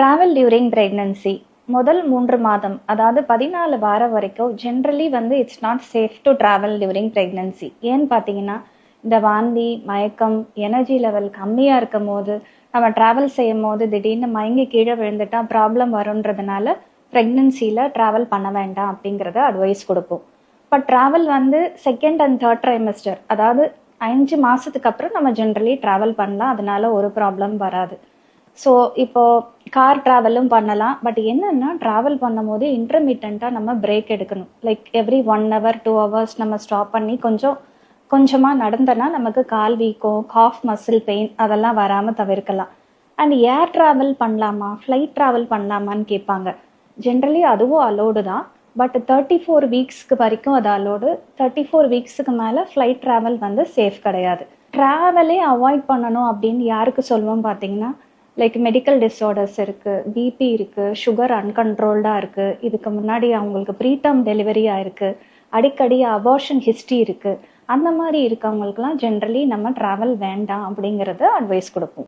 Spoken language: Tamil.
ட்ராவல் டியூரிங் பிரெக்னன்சி முதல் 3 மாதம் அதாவது 14 வாரம் வரைக்கும் ஜென்ரலி வந்து it's not safe to travel during pregnancy. ஏன்னு பார்த்தீங்கன்னா இந்த வாந்தி மயக்கம் எனர்ஜி லெவல் கம்மியாக இருக்கும் போது நம்ம ட்ராவல் செய்யும் போது திடீர்னு மயங்கி கீழே விழுந்துட்டா ப்ராப்ளம் வரும்ன்றதுனால ப்ரெக்னன்சியில் ட்ராவல் பண்ண வேண்டாம் அப்படிங்கிறத அட்வைஸ் கொடுப்போம். பட் ட்ராவல் வந்து செகண்ட் அண்ட் தேர்ட் ட்ரைமஸ்டர் அதாவது 5 மாதத்துக்கு அப்புறம் நம்ம ஜென்ரலி ட்ராவல் பண்ணலாம், அதனால ஒரு ப்ராப்ளம் வராது. ஸோ இப்போ கார் ட்ராவலும் பண்ணலாம். பட் என்னன்னா ட்ராவல் பண்ணும் போது இன்டர்மீடியண்ட்டாக நம்ம பிரேக் எடுக்கணும். லைக் எவ்ரி 1 hour 2 hours நம்ம ஸ்டாப் பண்ணி கொஞ்சமாக நடந்தனா நமக்கு கால் வீக்கம் காஃப் மசில் பெயின் அதெல்லாம் வராமல் தவிர்க்கலாம். அண்ட் ஏர் ட்ராவல் பண்ணலாமா ஃப்ளைட் ட்ராவல் பண்ணலாமான்னு கேட்பாங்க. ஜென்ரலி அதுவும் அலோடு தான். பட் 34 வீக்ஸ்க்கு வரைக்கும் அது அலோடு. 34 வீக்ஸுக்கு மேலே ஃப்ளைட் ட்ராவல் வந்து சேஃப் கிடையாது. ட்ராவலே அவாய்ட் பண்ணணும் அப்படின்னு யாருக்கு சொல்லுவோம் பார்த்தீங்கன்னா, லைக் மெடிக்கல் டிஸார்டர்ஸ் இருக்குது, பிபி இருக்குது, சுகர் அன்கண்ட்ரோல்டாக இருக்குது, இதுக்கு முன்னாடி அவங்களுக்கு ப்ரீடம் டெலிவரி ஆயிருக்கு, அடிக்கடி அபார்ஷன் ஹிஸ்ட்ரி இருக்குது, அந்த மாதிரி இருக்கவங்களுக்குலாம் ஜென்ரலி நம்ம ட்ராவல் வேண்டாம் அப்படிங்கிறத அட்வைஸ் கொடுப்போம்.